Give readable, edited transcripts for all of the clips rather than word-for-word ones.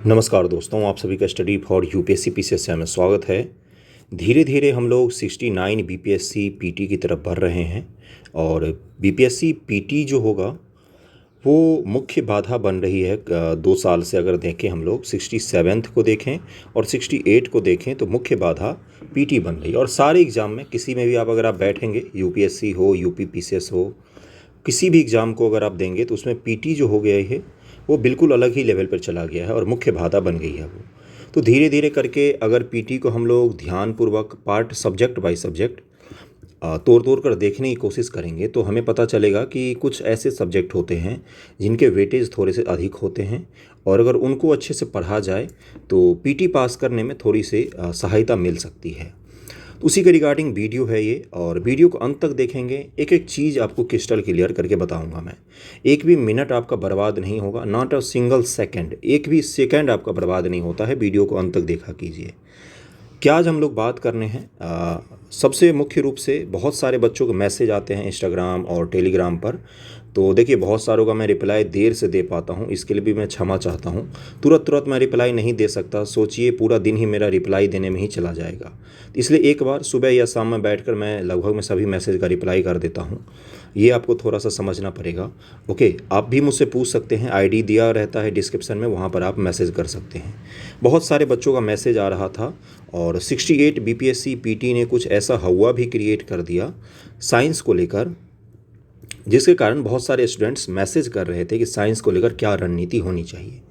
नमस्कार दोस्तों, आप सभी का स्टडी फॉर यूपीएससी पीसीएस में स्वागत है। धीरे धीरे हम लोग 69 बीपीएससी पीटी की तरफ बढ़ रहे हैं और बीपीएससी पीटी जो होगा वो मुख्य बाधा बन रही है। 2 साल से अगर देखें, हम लोग 67 को देखें और 68 को देखें तो मुख्य बाधा पीटी बन रही है। और सारे एग्ज़ाम में किसी में भी अगर आप बैठेंगे, यूपीएससी हो, यूपी पीसीएस हो, किसी भी एग्ज़ाम को अगर आप देंगे तो उसमें पीटी जो हो गया है वो बिल्कुल अलग ही लेवल पर चला गया है और मुख्य बाधा बन गई है वो। तो धीरे धीरे करके अगर पीटी को हम लोग ध्यानपूर्वक पार्ट सब्जेक्ट बाय सब्जेक्ट तोड़ कर देखने की कोशिश करेंगे तो हमें पता चलेगा कि कुछ ऐसे सब्जेक्ट होते हैं जिनके वेटेज थोड़े से अधिक होते हैं और अगर उनको अच्छे से पढ़ा जाए तो पीटी पास करने में थोड़ी सी सहायता मिल सकती है। तो उसी के रिगार्डिंग वीडियो है ये, और वीडियो को अंत तक देखेंगे। एक एक चीज़ आपको क्रिस्टल क्लियर करके बताऊंगा मैं। एक भी मिनट आपका बर्बाद नहीं होगा, नॉट अ सिंगल सेकंड, एक भी सेकंड आपका बर्बाद नहीं होता है। वीडियो को अंत तक देखा कीजिए। क्या आज हम लोग बात करने हैं, सबसे मुख्य रूप से बहुत सारे बच्चों के मैसेज आते हैं इंस्टाग्राम और टेलीग्राम पर। तो देखिए, बहुत सारों का मैं रिप्लाई देर से दे पाता हूँ, इसके लिए भी मैं क्षमा चाहता हूँ। तुरंत मैं रिप्लाई नहीं दे सकता, सोचिए पूरा दिन ही मेरा रिप्लाई देने में ही चला जाएगा। इसलिए एक बार सुबह या शाम में बैठकर मैं लगभग मैं सभी मैसेज का रिप्लाई कर देता हूँ। ये आपको थोड़ा सा समझना पड़ेगा। ओके, आप भी मुझसे पूछ सकते हैं, आईडी दिया रहता है डिस्क्रिप्शन में, वहाँ पर आप मैसेज कर सकते हैं। बहुत सारे बच्चों का मैसेज आ रहा था और 68 बीपीएससी पीटी ने कुछ ऐसा हवा भी क्रिएट कर दिया साइंस को लेकर, जिसके कारण बहुत सारे स्टूडेंट्स मैसेज कर रहे थे कि साइंस को लेकर क्या रणनीति होनी चाहिए,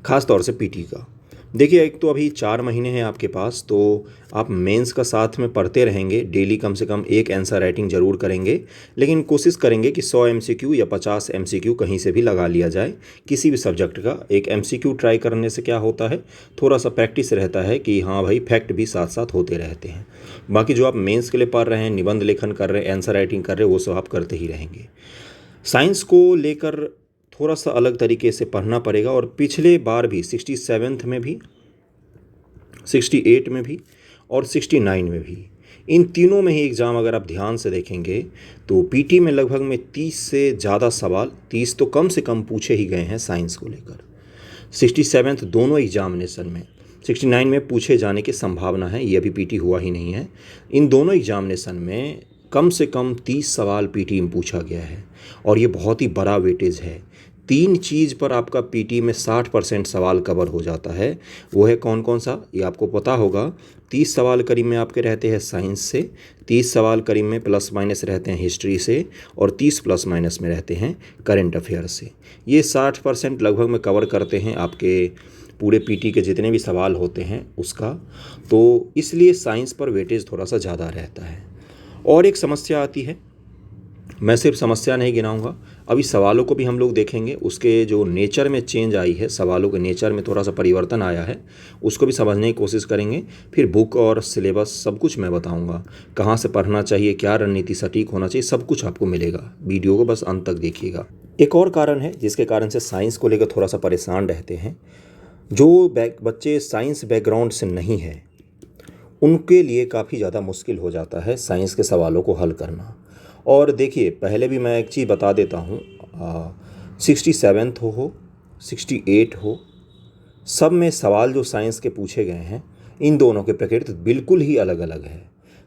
खास तौर से पीटी का। देखिए, एक तो अभी 4 महीने हैं आपके पास, तो आप मेंस का साथ में पढ़ते रहेंगे। डेली कम से कम एक आंसर राइटिंग ज़रूर करेंगे, लेकिन कोशिश करेंगे कि 100 एमसीक्यू या 50 एमसीक्यू कहीं से भी लगा लिया जाए किसी भी सब्जेक्ट का। एक एमसीक्यू ट्राई करने से क्या होता है, थोड़ा सा प्रैक्टिस रहता है कि हाँ भाई, फैक्ट भी साथ साथ होते रहते हैं। बाकी जो आप मेंस के लिए पढ़ रहे हैं, निबंध लेखन कर रहे हैं, आंसर राइटिंग कर रहे हैं, वो सब आप करते ही रहेंगे। साइंस को लेकर थोड़ा सा अलग तरीके से पढ़ना पड़ेगा। और पिछले बार भी 67 में भी, 68 में भी और 69 में भी, इन तीनों में ही एग्ज़ाम अगर आप ध्यान से देखेंगे तो पीटी में लगभग में 30 से ज़्यादा सवाल, 30 तो कम से कम पूछे ही गए हैं साइंस को लेकर। 67 दोनों एग्जामिनेशन में, 69 में पूछे जाने की संभावना है, ये अभी पीटी हुआ ही नहीं है। इन दोनों एग्जामिनेशन में कम से कम 30 सवाल पीटी में पूछा गया है और ये बहुत ही बड़ा वेटेज है। 3 चीज़ पर आपका पीटी में 60% सवाल कवर हो जाता है। वो है कौन कौन सा, ये आपको पता होगा। 30 सवाल करीब में आपके रहते हैं साइंस से, 30 सवाल करीब में प्लस माइनस रहते हैं हिस्ट्री से, और 30 प्लस माइनस में रहते हैं करंट अफेयर से। ये 60% लगभग में कवर करते हैं आपके पूरे पीटी के जितने भी सवाल होते हैं उसका। तो इसलिए साइंस पर वेटेज थोड़ा सा ज़्यादा रहता है। और एक समस्या आती है, मैं सिर्फ समस्या नहीं गिनाऊंगा, अभी सवालों को भी हम लोग देखेंगे। उसके जो नेचर में चेंज आई है, सवालों के नेचर में थोड़ा सा परिवर्तन आया है, उसको भी समझने की कोशिश करेंगे। फिर बुक और सिलेबस सब कुछ मैं बताऊंगा, कहाँ से पढ़ना चाहिए, क्या रणनीति सटीक होना चाहिए, सब कुछ आपको मिलेगा। वीडियो को बस अंत तक देखिएगा। एक और कारण है जिसके कारण से साइंस को लेकर थोड़ा सा परेशान रहते हैं, जो बच्चे साइंस बैकग्राउंड से नहीं हैं उनके लिए काफ़ी ज़्यादा मुश्किल हो जाता है साइंस के सवालों को हल करना। और देखिए, पहले भी मैं एक चीज़ बता देता हूँ, 67 हो 68 हो, सब में सवाल जो साइंस के पूछे गए हैं, इन दोनों के प्रकृति बिल्कुल ही अलग अलग है।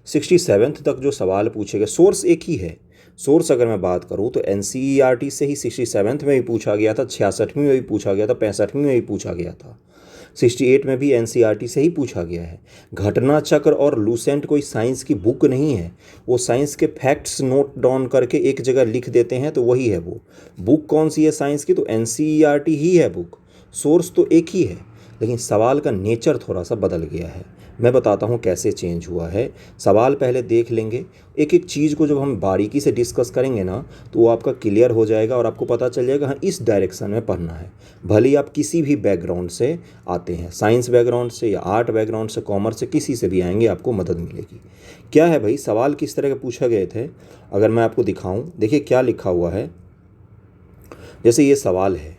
67 तक जो सवाल पूछे गए, सोर्स एक ही है। सोर्स अगर मैं बात करूँ तो एनसीईआरटी से ही 67 में भी पूछा गया था, 66वीं में भी पूछा गया था, 65वीं में भी पूछा गया था, 68 में भी एनसीईआरटी से ही पूछा गया है। घटना चक्र और लूसेंट कोई साइंस की बुक नहीं है, वो साइंस के फैक्ट्स नोट डाउन करके एक जगह लिख देते हैं तो वही है वो बुक। कौन सी है साइंस की, तो एनसीईआरटी ही है बुक। सोर्स तो एक ही है, लेकिन सवाल का नेचर थोड़ा सा बदल गया है। मैं बताता हूँ कैसे चेंज हुआ है। सवाल पहले देख लेंगे, एक एक चीज़ को जब हम बारीकी से डिस्कस करेंगे ना तो वो आपका क्लियर हो जाएगा और आपको पता चल जाएगा हाँ, इस डायरेक्शन में पढ़ना है। भले ही आप किसी भी बैकग्राउंड से आते हैं, साइंस बैकग्राउंड से या आर्ट बैकग्राउंड से, कॉमर्स से, किसी से भी आएंगे, आपको मदद मिलेगी। क्या है भाई, सवाल किस तरह के पूछे गए थे अगर मैं आपको दिखाऊँ, देखिए क्या लिखा हुआ है। जैसे ये सवाल है,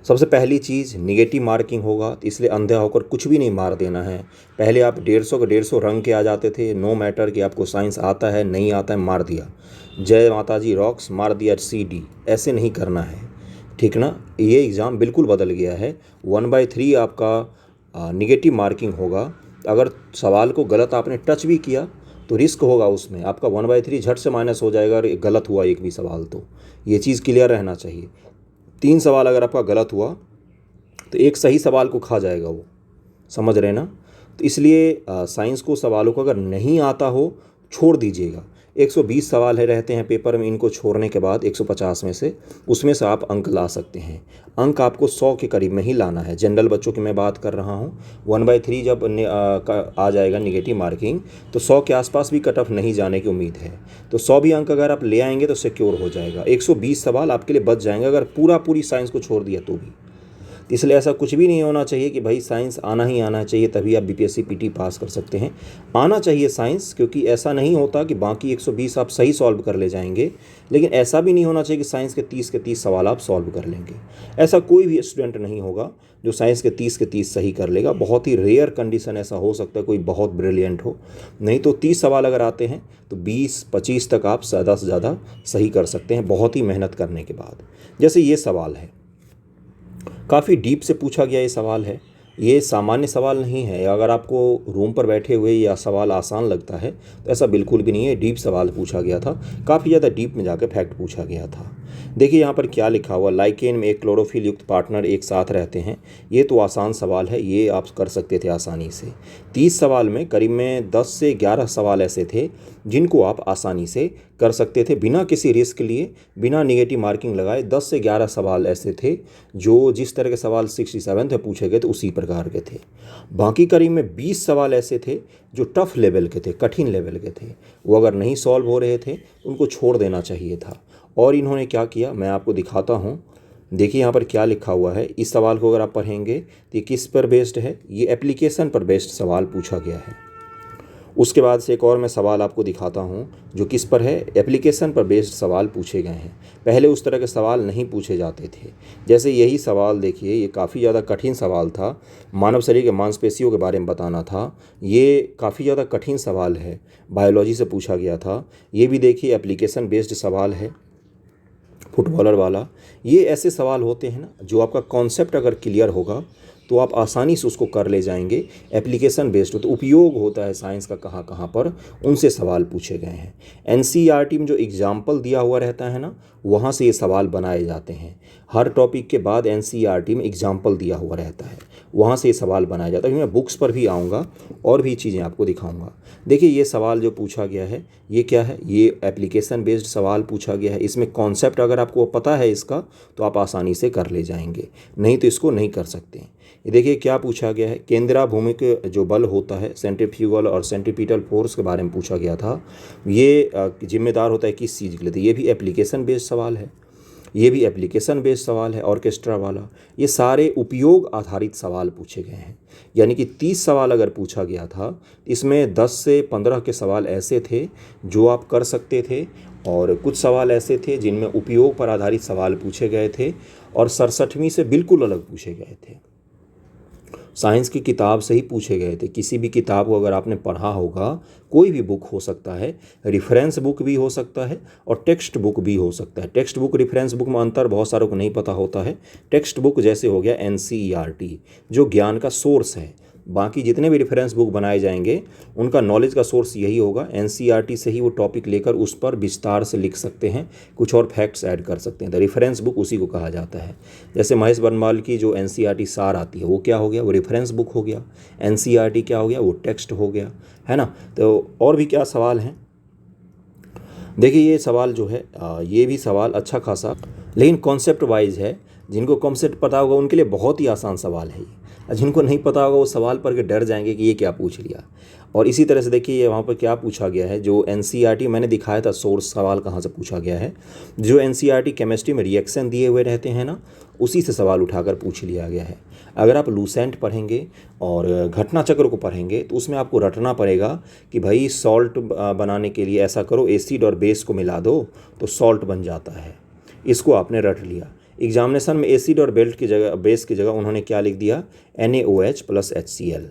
सबसे पहली चीज़ निगेटिव मार्किंग होगा, तो इसलिए अंधा होकर कुछ भी नहीं मार देना है। पहले आप 150 के 150 रंग के आ जाते थे, नो मैटर कि आपको साइंस आता है नहीं आता है, मार दिया। जय माता जी रॉक्स, मार दिया CD, ऐसे नहीं करना है। ठीक ना। ये एग्ज़ाम बिल्कुल बदल गया है। 1/3 आपका निगेटिव मार्किंग होगा। अगर सवाल को गलत आपने टच भी किया तो रिस्क होगा उसमें, आपका 1/3 झट से माइनस हो जाएगा अगर गलत हुआ एक भी सवाल तो। ये चीज़ क्लियर रहना चाहिए। 3 सवाल अगर आपका गलत हुआ तो एक सही सवाल को खा जाएगा वो, समझ रहे ना। तो इसलिए साइंस को सवालों को अगर नहीं आता हो छोड़ दीजिएगा। 120 सवाल है रहते हैं पेपर में, इनको छोड़ने के बाद 150 में से, उसमें से आप अंक ला सकते हैं। अंक आपको 100 के करीब में ही लाना है। जनरल बच्चों की मैं बात कर रहा हूँ। 1/3 जब आ जाएगा निगेटिव मार्किंग तो 100 के आसपास भी कट ऑफ नहीं जाने की उम्मीद है। तो 100 भी अंक अगर आप ले आएंगे तो सिक्योर हो जाएगा। 120 सवाल आपके लिए बच जाएंगे अगर पूरी साइंस को छोड़ दिया तो भी। इसलिए ऐसा कुछ भी नहीं होना चाहिए कि भाई साइंस आना ही आना चाहिए तभी आप बीपीएससी पीटी पास कर सकते हैं। आना चाहिए साइंस, क्योंकि ऐसा नहीं होता कि बाकी 120 आप सही सॉल्व कर ले जाएंगे, लेकिन ऐसा भी नहीं होना चाहिए कि साइंस के 30 के 30 सवाल आप सॉल्व कर लेंगे। ऐसा कोई भी स्टूडेंट नहीं होगा जो साइंस के 30 सही कर लेगा। बहुत ही रेयर कंडीशन ऐसा हो सकता है कोई बहुत ब्रिलियंट हो, नहीं तो 30 सवाल अगर आते हैं तो 20-25 तक आप ज़्यादा से ज़्यादा सही कर सकते हैं बहुत ही मेहनत करने के बाद। जैसे ये सवाल है, काफ़ी डीप से पूछा गया ये सवाल है। ये सामान्य सवाल नहीं है। अगर आपको रूम पर बैठे हुए यह सवाल आसान लगता है तो ऐसा बिल्कुल भी नहीं है। डीप सवाल पूछा गया था, काफ़ी ज़्यादा डीप में जाकर फैक्ट पूछा गया था। देखिए यहाँ पर क्या लिखा हुआ, लाइकेन में एक क्लोरोफिल युक्त पार्टनर एक साथ रहते हैं। ये तो आसान सवाल है, ये आप कर सकते थे आसानी से। 30 सवाल में करीब में 10 से 11 सवाल ऐसे थे जिनको आप आसानी से कर सकते थे बिना किसी रिस्क लिए, बिना निगेटिव मार्किंग लगाए। 10 से 11 सवाल ऐसे थे जो जिस तरह के सवाल 67 में पूछे गए थे उसी प्रकार के थे। बाकी करीब में 20 सवाल ऐसे थे जो टफ लेवल के थे, कठिन लेवल के थे। वो अगर नहीं सॉल्व हो रहे थे उनको छोड़ देना चाहिए था। और इन्होंने क्या किया मैं आपको दिखाता हूँ। देखिए यहाँ पर क्या लिखा हुआ है। इस सवाल को अगर आप पढ़ेंगे तो ये किस पर बेस्ड है, ये एप्लीकेशन पर बेस्ड सवाल पूछा गया है। उसके बाद से एक और मैं सवाल आपको दिखाता हूँ जो किस पर है, एप्लीकेशन पर बेस्ड सवाल पूछे गए हैं। पहले उस तरह के सवाल नहीं पूछे जाते थे। जैसे यही सवाल देखिए, ये काफ़ी ज़्यादा कठिन सवाल था, मानव शरीर के मांसपेशियों के बारे में बताना था। ये काफ़ी ज़्यादा कठिन सवाल है, बायोलॉजी से पूछा गया था। ये भी देखिए एप्लीकेशन बेस्ड सवाल है, फुटबॉलर वाला। ये ऐसे सवाल होते हैं ना जो आपका कॉन्सेप्ट अगर क्लियर होगा तो आप आसानी से उसको कर ले जाएंगे। एप्लीकेशन बेस्ड तो उपयोग होता है साइंस का कहाँ कहाँ पर, उनसे सवाल पूछे गए हैं। एनसीईआरटी में जो एग्जाम्पल दिया हुआ रहता है ना, वहाँ से ये सवाल बनाए जाते हैं। हर टॉपिक के बाद एनसीईआरटी में एग्जाम्पल दिया हुआ रहता है, वहाँ से ये सवाल बनाया जाता है। मैं बुक्स पर भी आऊँगा और भी चीज़ें आपको दिखाऊँगा। देखिए ये सवाल जो पूछा गया है ये क्या है, ये एप्लीकेशन बेस्ड सवाल पूछा गया है। इसमें कॉन्सेप्ट अगर आपको पता है इसका तो आप आसानी से कर ले जाएंगे, नहीं तो इसको नहीं कर सकते। ये देखिए क्या पूछा गया है, केंद्राभूमिक जो बल होता है, सेंट्रीफ्यूगल और सेंट्रीपिटल फोर्स के बारे में पूछा गया था। ये जिम्मेदार होता है किस चीज़ के लिए, तो ये भी एप्लीकेशन बेस्ड सवाल है। ये भी एप्लीकेशन बेस्ड सवाल है, ऑर्केस्ट्रा वाला। ये सारे उपयोग आधारित सवाल पूछे गए हैं। यानी कि 30 सवाल अगर पूछा गया था, इसमें 10 से 15 के सवाल ऐसे थे जो आप कर सकते थे, और कुछ सवाल ऐसे थे जिनमें उपयोग पर आधारित सवाल पूछे गए थे, और 67वीं से बिल्कुल अलग पूछे गए थे। साइंस की किताब से ही पूछे गए थे। किसी भी किताब को अगर आपने पढ़ा होगा, कोई भी बुक हो सकता है, रेफरेंस बुक भी हो सकता है और टेक्स्ट बुक भी हो सकता है। टेक्स्ट बुक रेफरेंस बुक में अंतर बहुत सारों को नहीं पता होता है। टेक्स्ट बुक जैसे हो गया एनसीईआरटी जो ज्ञान का सोर्स है, बाकी जितने भी रेफरेंस बुक बनाए जाएंगे उनका नॉलेज का सोर्स यही होगा। एनसीईआरटी से ही वो टॉपिक लेकर उस पर विस्तार से लिख सकते हैं, कुछ और फैक्ट्स ऐड कर सकते हैं। द रेफरेंस बुक उसी को कहा जाता है। जैसे महेश बनवाल की जो एनसीईआरटी सार आती है वो क्या हो गया, वो रेफरेंस बुक हो गया। एनसीईआरटी क्या हो गया, वो टेक्स्ट हो गया, है ना। तो और भी क्या सवाल हैं, देखिए ये सवाल जो है ये भी सवाल अच्छा खासा, लेकिन कॉन्सेप्ट वाइज है। जिनको कॉन्सेप्ट पता होगा उनके लिए बहुत ही आसान सवाल है ये, जिनको नहीं पता होगा वो सवाल पढ़ के डर जाएंगे कि ये क्या पूछ लिया। और इसी तरह से देखिए ये वहाँ पर क्या पूछा गया है, जो एनसीईआरटी मैंने दिखाया था सोर्स सवाल कहाँ से पूछा गया है। जो एनसीईआरटी केमिस्ट्री में रिएक्शन दिए हुए रहते हैं ना, उसी से सवाल उठाकर पूछ लिया गया है। अगर आप लूसेंट पढ़ेंगे और घटना चक्र को पढ़ेंगे तो उसमें आपको रटना पड़ेगा कि भाई सॉल्ट बनाने के लिए ऐसा करो, एसिड और बेस को मिला दो तो सॉल्ट बन जाता है। इसको आपने रट लिया। एग्जामिनेशन में एसिड और बेस की जगह उन्होंने क्या लिख दिया, NaOH + HCl।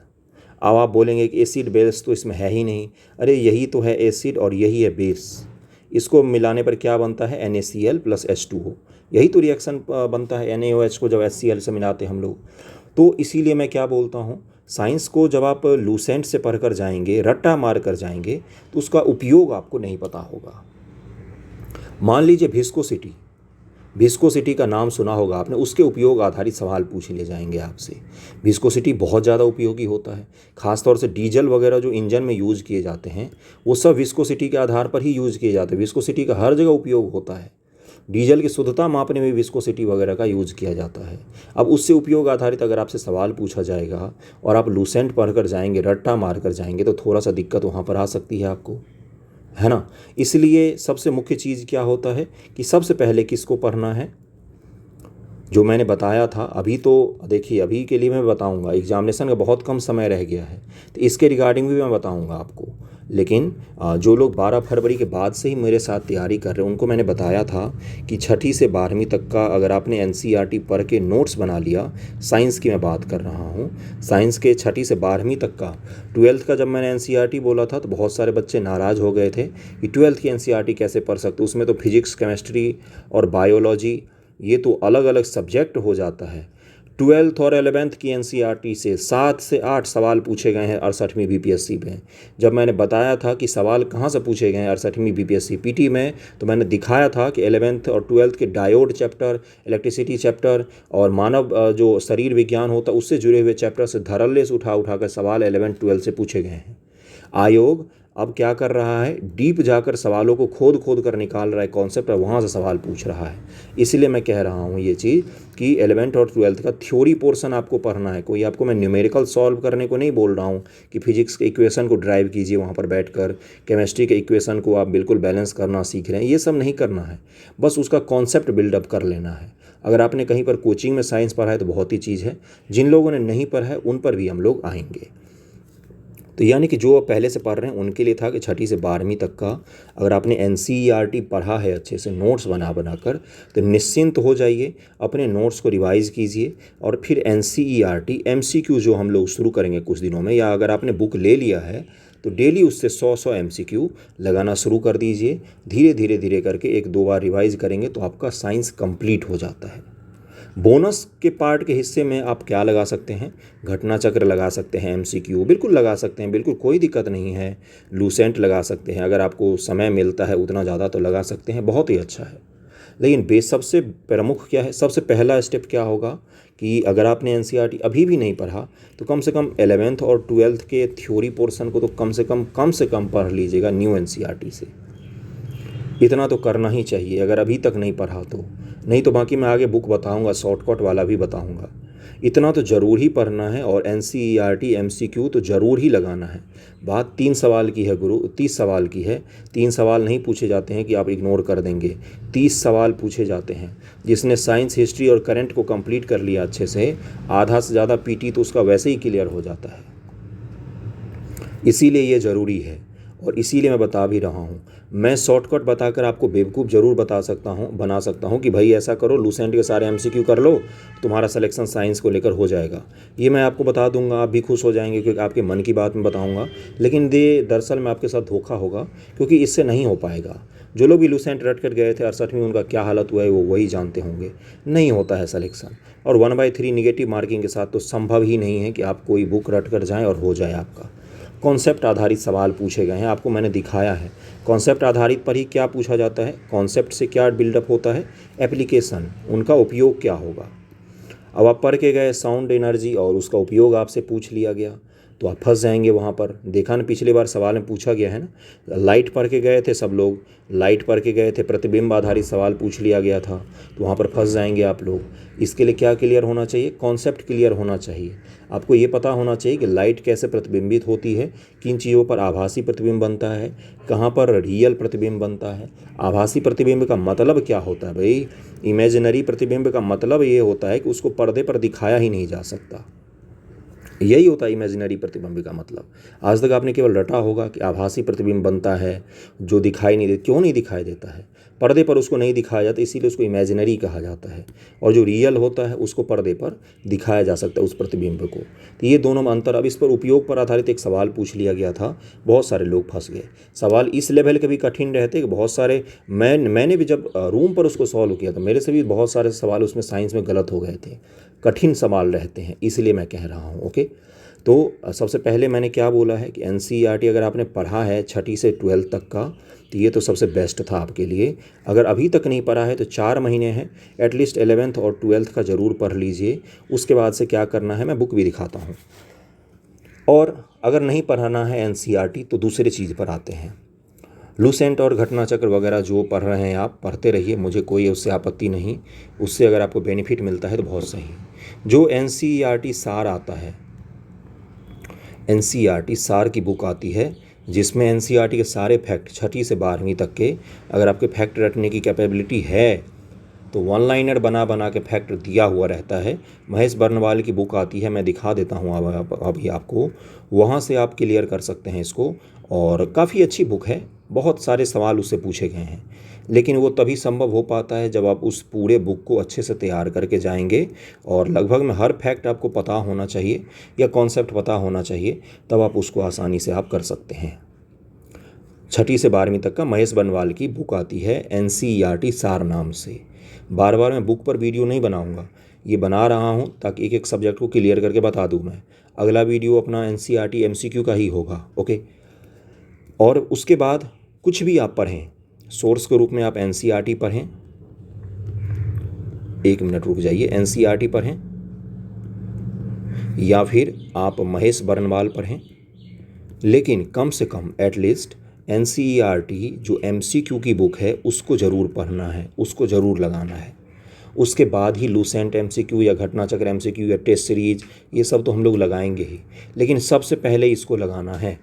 अब आप बोलेंगे कि एसिड बेस तो इसमें है ही नहीं। अरे यही तो है एसिड और यही है बेस, इसको मिलाने पर क्या बनता है, NaCl + H2O। यही तो रिएक्शन बनता है NaOH को जब HCl से मिलाते हैं हम लोग। तो इसीलिए मैं क्या बोलता हूँ, साइंस को जब आप लूसेंट से पढ़ कर जाएंगे, रट्टा मार कर जाएंगे, तो उसका उपयोग आपको नहीं पता होगा। मान लीजिए विस्कोसिटी, विस्कोसिटी का नाम सुना होगा आपने, उसके उपयोग आधारित सवाल पूछ लिए जाएंगे आपसे। विस्कोसिटी बहुत ज़्यादा उपयोगी होता है, खासतौर से डीजल वगैरह जो इंजन में यूज़ किए जाते हैं वो सब विस्कोसिटी के आधार पर ही यूज़ किए जाते हैं। विस्कोसिटी का हर जगह उपयोग होता है। डीजल की शुद्धता मापने में विस्कोसिटी वगैरह का यूज़ किया जाता है। अब उससे उपयोग आधारित अगर आपसे सवाल पूछा जाएगा और आप लूसेंट पढ़ कर जाएंगे, रट्टा मार कर जाएंगे, तो थोड़ा सा दिक्कत वहाँ पर आ सकती है आपको, है ना। इसलिए सबसे मुख्य चीज़ क्या होता है कि सबसे पहले किसको पढ़ना है, जो मैंने बताया था। अभी तो देखिए, अभी के लिए मैं बताऊंगा, एग्जामिनेशन का बहुत कम समय रह गया है, तो इसके रिगार्डिंग भी मैं बताऊंगा आपको। लेकिन जो लोग 12 फरवरी के बाद से ही मेरे साथ तैयारी कर रहे हैं, उनको मैंने बताया था कि 6ठी से 12वीं तक का अगर आपने NCERT पढ़ के नोट्स बना लिया, साइंस की मैं बात कर रहा हूँ, साइंस के 6ठी से 12वीं तक का। 12th का जब मैंने NCERT बोला था तो बहुत सारे बच्चे नाराज़ हो गए थे कि 12th की NCERT कैसे पढ़ सकते, उसमें तो फिजिक्स, केमिस्ट्री और बायोलॉजी ये तो अलग अलग सब्जेक्ट हो जाता है। 12th और 11th की NCERT से 7 से 8 सवाल पूछे गए हैं 68वीं BPSC में। जब मैंने बताया था कि सवाल कहाँ से पूछे गए हैं 68वीं BPSC PT में, तो मैंने दिखाया था कि 11th और 12th के डायोड चैप्टर, इलेक्ट्रिसिटी चैप्टर और मानव जो शरीर विज्ञान होता है उससे जुड़े हुए चैप्टर से धड़ल्ले से उठा कर सवाल 11th-12th से पूछे गए हैं। आयोग अब क्या कर रहा है, डीप जाकर सवालों को खोद कर निकाल रहा है कॉन्सेप्ट, और वहाँ से सवाल पूछ रहा है। इसलिए मैं कह रहा हूँ ये चीज़ कि 11th और 12th का थ्योरी पोर्शन आपको पढ़ना है। कोई आपको मैं न्यूमेरिकल सॉल्व करने को नहीं बोल रहा हूँ कि फिजिक्स के इक्वेशन को ड्राइव कीजिए वहाँ पर बैठकर, केमिस्ट्री के इक्वेशन को आप बिल्कुल बैलेंस करना सीख रहे हैं, ये सब नहीं करना है। बस उसका कॉन्सेप्ट बिल्डअप कर लेना है। अगर आपने कहीं पर कोचिंग में साइंस पढ़ा है तो बहुत ही चीज़ है, जिन लोगों ने नहीं पढ़ा है उन पर भी हम लोग आएंगे। तो यानी कि जो पहले से पढ़ रहे हैं उनके लिए था कि 6ठी से 12वीं तक का अगर आपने NCERT पढ़ा है अच्छे से, नोट्स बना कर, तो निश्चिंत हो जाइए, अपने नोट्स को रिवाइज़ कीजिए। और फिर NCERT MCQ जो हम लोग शुरू करेंगे कुछ दिनों में, या अगर आपने बुक ले लिया है तो डेली उससे 100 MCQ लगाना शुरू कर दीजिए। धीरे करके 1-2 बार रिवाइज़ करेंगे तो आपका साइंस कंप्लीट हो जाता है। बोनस के पार्ट के हिस्से में आप क्या लगा सकते हैं, घटना चक्र लगा सकते हैं, MCQ बिल्कुल लगा सकते हैं, बिल्कुल कोई दिक्कत नहीं है। लूसेंट लगा सकते हैं, अगर आपको समय मिलता है उतना ज़्यादा तो लगा सकते हैं, बहुत ही अच्छा है। लेकिन सबसे प्रमुख क्या है, सबसे पहला स्टेप क्या होगा कि अगर आपने NCERT अभी भी नहीं पढ़ा तो कम से कम 11th और 12th के थ्योरी पोर्शन को तो कम से कम पढ़ लीजिएगा न्यू NCERT से। इतना तो करना ही चाहिए अगर अभी तक नहीं पढ़ा तो, नहीं तो बाकी मैं आगे बुक बताऊंगा, शॉर्टकट वाला भी बताऊंगा। इतना तो ज़रूर ही पढ़ना है, और NCERT MCQ तो ज़रूर ही लगाना है। बात 3 सवाल की है गुरु, 30 सवाल की है। 3 सवाल नहीं पूछे जाते हैं कि आप इग्नोर कर देंगे, 30 सवाल पूछे जाते हैं। जिसने साइंस, हिस्ट्री और करंट को कंप्लीट कर लिया अच्छे से, आधा से ज़्यादा PT तो उसका वैसे ही क्लियर हो जाता है। इसीलिए ये ज़रूरी है, और इसीलिए मैं बता भी रहा हूँ। मैं शॉर्टकट बताकर आपको बेवकूफ़ ज़रूर बना सकता हूँ कि भाई ऐसा करो, लूसेंट के सारे MCQ कर लो, तुम्हारा सिलेक्शन साइंस को लेकर हो जाएगा। ये मैं आपको बता दूंगा, आप भी खुश हो जाएंगे क्योंकि आपके मन की बात मैं बताऊंगा। लेकिन दरअसल में आपके साथ धोखा होगा, क्योंकि इससे नहीं हो पाएगा। जो लोग भी लूसेंट रट कर गए थे 68वीं, उनका क्या हालत हुआ है वो वही जानते होंगे। नहीं होता है सिलेक्शन, और 1/3 निगेटिव मार्किंग के साथ तो संभव ही नहीं है कि आप कोई बुक रट कर जाएँ और हो जाए आपका। कॉन्सेप्ट आधारित सवाल पूछे गए हैं, आपको मैंने दिखाया है। कॉन्सेप्ट आधारित पर ही क्या पूछा जाता है, कॉन्सेप्ट से क्या बिल्डअप होता है, एप्लीकेशन, उनका उपयोग क्या होगा। अब आप पढ़ के गए साउंड एनर्जी और उसका उपयोग आपसे पूछ लिया गया, तो आप फंस जाएंगे वहाँ पर। देखा ना, पिछली बार सवाल में पूछा गया है ना, लाइट पढ़ के गए थे सब लोग, लाइट पढ़ के गए थे, प्रतिबिंब आधारित सवाल पूछ लिया गया था, तो वहाँ पर फंस जाएंगे आप लोग। इसके लिए क्या क्लियर होना चाहिए, कॉन्सेप्ट क्लियर होना चाहिए। आपको ये पता होना चाहिए कि लाइट कैसे प्रतिबिंबित होती है, किन चीज़ों पर आभासी प्रतिबिंब बनता है, कहाँ पर रियल प्रतिबिंब बनता है। आभासी प्रतिबिंब का मतलब क्या होता है भाई, इमेजिनरी प्रतिबिंब का मतलब ये होता है कि उसको पर्दे पर दिखाया ही नहीं जा सकता, यही होता है इमेजिनरी प्रतिबिंब का मतलब। आज तक आपने केवल रटा होगा कि आभासी प्रतिबिंब बनता है जो दिखाई नहीं देता। क्यों नहीं दिखाई देता है, पर्दे पर उसको नहीं दिखाया जाता, इसीलिए उसको इमेजिनरी कहा जाता है। और जो रियल होता है उसको पर्दे पर दिखाया जा सकता है, उस प्रतिबिंब को। तो ये दोनों में अंतर। अब इस पर उपयोग पर आधारित एक सवाल पूछ लिया गया था, बहुत सारे लोग फंस गए। सवाल इस लेवल के भी कठिन रहते कि बहुत सारे, मैंने भी जब रूम पर उसको सॉल्व किया तो मेरे से भी बहुत सारे सवाल उसमें साइंस में गलत हो गए थे। कठिन सवाल रहते हैं, इसलिए मैं कह रहा हूँ। ओके, तो सबसे पहले मैंने क्या बोला है कि एनसीईआरटी अगर आपने पढ़ा है 6ठी से 12th तक का, तो ये तो सबसे बेस्ट था आपके लिए। अगर अभी तक नहीं पढ़ा है तो 4 महीने हैं, एटलीस्ट 11th और 12th का ज़रूर पढ़ लीजिए। उसके बाद से क्या करना है मैं बुक भी दिखाता हूँ। और अगर नहीं पढ़ाना है एनसीईआरटी तो दूसरी चीज़ पर आते हैं। लूसेंट और घटना चक्र वगैरह जो पढ़ रहे हैं आप पढ़ते रहिए, मुझे कोई उससे आपत्ति नहीं। उससे अगर आपको बेनिफिट मिलता है तो बहुत सही। जो एनसीईआरटी सार आता है, एनसीईआरटी सार की बुक आती है जिसमें एनसीईआरटी के सारे फैक्ट 6ठी से 12वीं तक के, अगर आपके फैक्ट रटने की कैपेबिलिटी है तो वन लाइनर बना बना के फैक्ट दिया हुआ रहता है। महेश बर्नवाल की बुक आती है, मैं दिखा देता हूँ अभी आपको, वहाँ से आप क्लियर कर सकते हैं इसको। और काफ़ी अच्छी बुक है, बहुत सारे सवाल उससे पूछे गए हैं, लेकिन वो तभी संभव हो पाता है जब आप उस पूरे बुक को अच्छे से तैयार करके जाएंगे और लगभग में हर फैक्ट आपको पता होना चाहिए या कॉन्सेप्ट पता होना चाहिए, तब आप उसको आसानी से आप कर सकते हैं। 6ठी से 12वीं तक का महेश बर्नवाल की बुक आती है एनसीईआरटी सार नाम से। बार बार मैं बुक पर वीडियो नहीं बनाऊंगा, ये बना रहा हूँ ताकि एक एक सब्जेक्ट को क्लियर करके बता दूँ मैं। अगला वीडियो अपना एनसीईआरटी एमसीक्यू का ही होगा। ओके, और उसके बाद कुछ भी आप पढ़ें सोर्स के रूप में, आप एनसीईआरटी पढ़ें, 1 मिनट रुक जाइए, एनसीईआरटी पढ़ें या फिर आप महेश बर्नवाल पढ़ें, लेकिन कम से कम एटलीस्ट एनसीईआरटी जो एमसीक्यू की बुक है उसको ज़रूर पढ़ना है, उसको ज़रूर लगाना है। उसके बाद ही लूसेंट एमसीक्यू या घटना चक्र एमसीक्यू या टेस्ट सीरीज, ये सब तो हम लोग लगाएंगे ही, लेकिन सबसे पहले इसको लगाना है।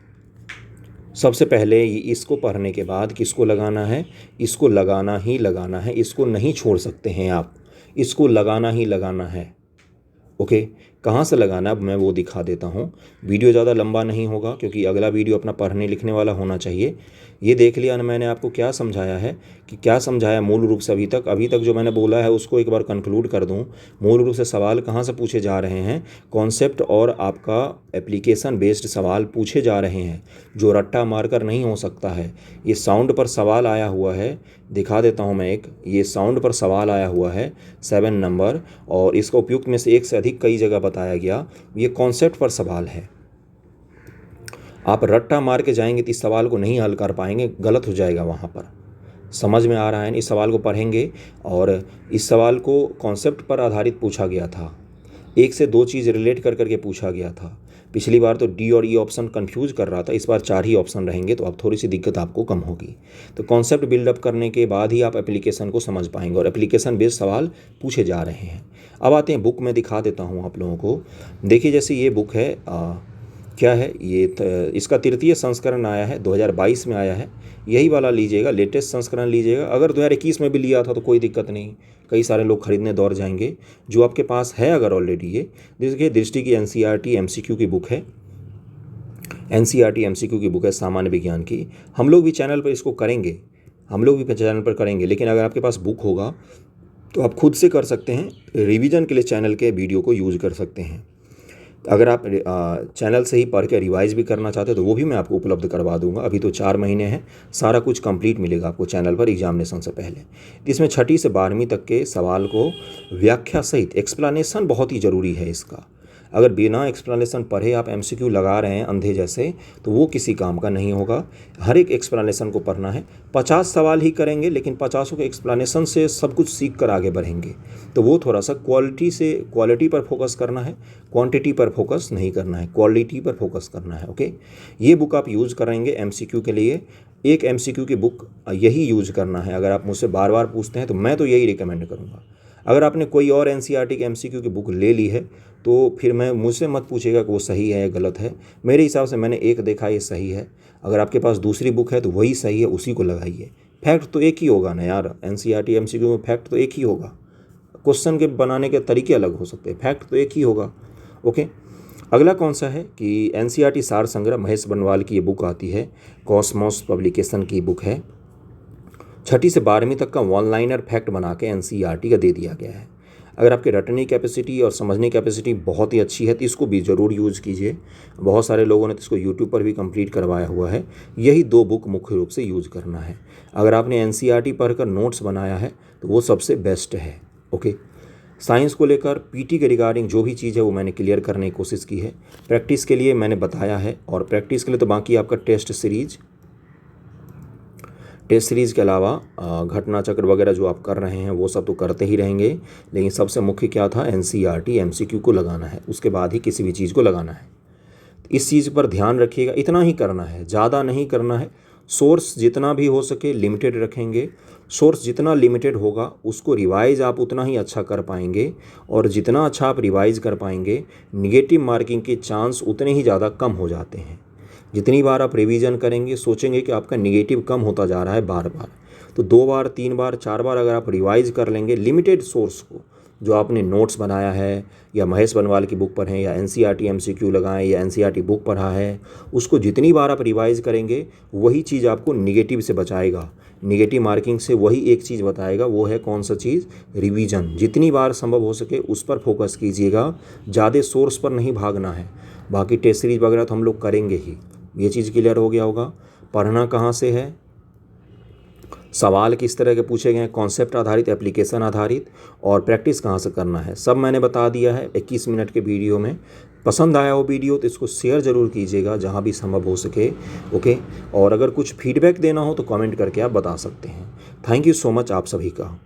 सबसे पहले इसको पढ़ने के बाद किसको लगाना है, इसको लगाना ही लगाना है, इसको नहीं छोड़ सकते हैं आप, इसको लगाना ही लगाना है। ओके, कहाँ से लगाना अब मैं वो दिखा देता हूँ। वीडियो ज़्यादा लंबा नहीं होगा क्योंकि अगला वीडियो अपना पढ़ने लिखने वाला होना चाहिए। ये देख लिया ना मैंने आपको क्या समझाया है, कि क्या समझाया मूल रूप से अभी तक जो मैंने बोला है उसको एक बार कंक्लूड कर दूँ। मूल रूप से सवाल कहाँ से पूछे जा रहे हैं, कॉन्सेप्ट और आपका एप्लीकेशन बेस्ड सवाल पूछे जा रहे हैं, जो रट्टा मारकर नहीं हो सकता है। ये साउंड पर सवाल आया हुआ है, दिखा देता हूँ मैं एक, ये साउंड पर सवाल आया हुआ है 7 नंबर, और इसका उपयुक्त में से एक से अधिक कई जगह बताया गया। ये कॉन्सेप्ट पर सवाल है, आप रट्टा मार के जाएंगे तो इस सवाल को नहीं हल कर पाएंगे, गलत हो जाएगा वहाँ पर। समझ में आ रहा है? इस सवाल को पढ़ेंगे, और इस सवाल को कॉन्सेप्ट पर आधारित पूछा गया था, 1 से 2 चीज़ रिलेट कर करके पूछा गया था। पिछली बार तो डी और ई ऑप्शन कंफ्यूज कर रहा था, इस बार 4 ही ऑप्शन रहेंगे, तो अब थोड़ी सी दिक्कत आपको कम होगी। तो कॉन्सेप्ट बिल्डअप करने के बाद ही आप एप्लीकेशन को समझ पाएंगे, और एप्लीकेशन बेस्ड सवाल पूछे जा रहे हैं। अब आते हैं बुक में, दिखा देता हूँ आप लोगों को। देखिए जैसे ये बुक है, क्या है ये, इसका 3य संस्करण आया है, 2022 में आया है। यही वाला लीजिएगा, लेटेस्ट संस्करण लीजिएगा। अगर 2021 में भी लिया था तो कोई दिक्कत नहीं, कई सारे लोग खरीदने दौड़ जाएंगे। जो आपके पास है अगर ऑलरेडी, ये देखिए दृष्टि की एनसीईआरटी एमसीक्यू की बुक है, एनसीईआरटी एमसीक्यू की बुक है सामान्य विज्ञान की। हम लोग भी चैनल पर इसको करेंगे, लेकिन अगर आपके पास बुक होगा तो आप खुद से कर सकते हैं, रिवीजन के लिए चैनल के वीडियो को यूज़ कर सकते हैं। अगर आप चैनल से ही पढ़ के रिवाइज भी करना चाहते हो तो वो भी मैं आपको उपलब्ध करवा दूंगा। अभी तो 4 महीने हैं, सारा कुछ कंप्लीट मिलेगा आपको चैनल पर एग्जामिनेशन से पहले। इसमें 6ठी से 12वीं तक के सवाल को व्याख्या सहित, एक्सप्लेनेशन बहुत ही ज़रूरी है इसका। अगर बिना एक्सप्लेनेशन पढ़े आप एमसीक्यू लगा रहे हैं अंधे जैसे, तो वो किसी काम का नहीं होगा। हर एक एक्सप्लेनेशन को पढ़ना है। 50 सवाल ही करेंगे, लेकिन 50 के एक्सप्लेनेशन से सब कुछ सीख कर आगे बढ़ेंगे। तो वो थोड़ा सा क्वालिटी पर फोकस करना है, क्वांटिटी पर फोकस नहीं करना है, क्वालिटी पर फोकस करना है। ओके, ये बुक आप यूज़ करेंगे एमसीक्यू के लिए। एक एमसीक्यू की बुक यही यूज़ करना है। अगर आप मुझसे बार बार पूछते हैं तो मैं तो यही रिकमेंड करूँगा। अगर आपने कोई और एनसीईआरटी की एमसीक्यू की बुक ले ली है तो फिर मुझसे मत पूछिएगा कि वो सही है या गलत है। मेरे हिसाब से मैंने एक देखा, ये सही है। अगर आपके पास दूसरी बुक है तो वही सही है, उसी को लगाइए। फैक्ट तो एक ही होगा ना यार, एनसीईआरटी एमसीक्यू में फैक्ट तो एक ही होगा। क्वेश्चन के बनाने के तरीके अलग हो सकते हैं, फैक्ट तो एक ही होगा। ओके, अगला कौन सा है कि एनसीईआरटी सार संग्रह, महेश बर्नवाल की ये बुक आती है, कॉस्मोस पब्लिकेशन की बुक है। छठी से 12वीं तक का वन लाइनर फैक्ट बना के एनसीईआरटी का दे दिया गया है। अगर आपकी रटने कैपेसिटी और समझने कैपेसिटी बहुत ही अच्छी है तो इसको भी ज़रूर यूज़ कीजिए। बहुत सारे लोगों ने तो इसको यूट्यूब पर भी कंप्लीट करवाया हुआ है। यही 2 बुक मुख्य रूप से यूज़ करना है। अगर आपने एनसीईआरटी पढ़कर नोट्स बनाया है तो वो सबसे बेस्ट है। ओके, साइंस को लेकर पीटी के रिगार्डिंग जो भी चीज़ है वो मैंने क्लियर करने की कोशिश की है। प्रैक्टिस के लिए मैंने बताया है, और प्रैक्टिस के लिए तो बाकी आपका टेस्ट सीरीज़ के अलावा घटना चक्र वगैरह जो आप कर रहे हैं वो सब तो करते ही रहेंगे, लेकिन सबसे मुख्य क्या था, एनसीईआरटी एमसीक्यू को लगाना है, उसके बाद ही किसी भी चीज़ को लगाना है। इस चीज़ पर ध्यान रखिएगा, इतना ही करना है, ज़्यादा नहीं करना है। सोर्स जितना भी हो सके लिमिटेड रखेंगे। सोर्स जितना लिमिटेड होगा उसको रिवाइज़ आप उतना ही अच्छा कर पाएंगे, और जितना अच्छा आप रिवाइज़ कर पाएंगे निगेटिव मार्किंग के चांस उतने ही ज़्यादा कम हो जाते हैं। जितनी बार आप रिवीजन करेंगे सोचेंगे कि आपका निगेटिव कम होता जा रहा है बार बार, तो 2 बार 3 बार 4 बार अगर आप रिवाइज़ कर लेंगे लिमिटेड सोर्स को, जो आपने नोट्स बनाया है या महेश बनवाल की बुक पढ़ें या एनसीईआरटी एमसीक्यू लगाएं या एनसीईआरटी बुक पढ़ा है, उसको जितनी बार आप रिवाइज़ करेंगे वही चीज़ आपको निगेटिव से बचाएगा, निगेटिव मार्किंग से वही एक चीज़ बताएगा। वो है कौन सा चीज़, रिवीजन। जितनी बार संभव हो सके उस पर फोकस कीजिएगा, ज़्यादा सोर्स पर नहीं भागना है। बाकी टेस्ट सीरीज वगैरह तो हम लोग करेंगे ही, ये चीज़ क्लियर हो गया होगा। पढ़ना कहाँ से है, सवाल किस तरह के पूछे गए हैं, कॉन्सेप्ट आधारित, एप्लीकेशन आधारित, और प्रैक्टिस कहाँ से करना है, सब मैंने बता दिया है 21 मिनट के वीडियो में। पसंद आया हो वीडियो तो इसको शेयर ज़रूर कीजिएगा जहाँ भी संभव हो सके। ओके, और अगर कुछ फीडबैक देना हो तो कमेंट करके आप बता सकते हैं। थैंक यू सो मच आप सभी का।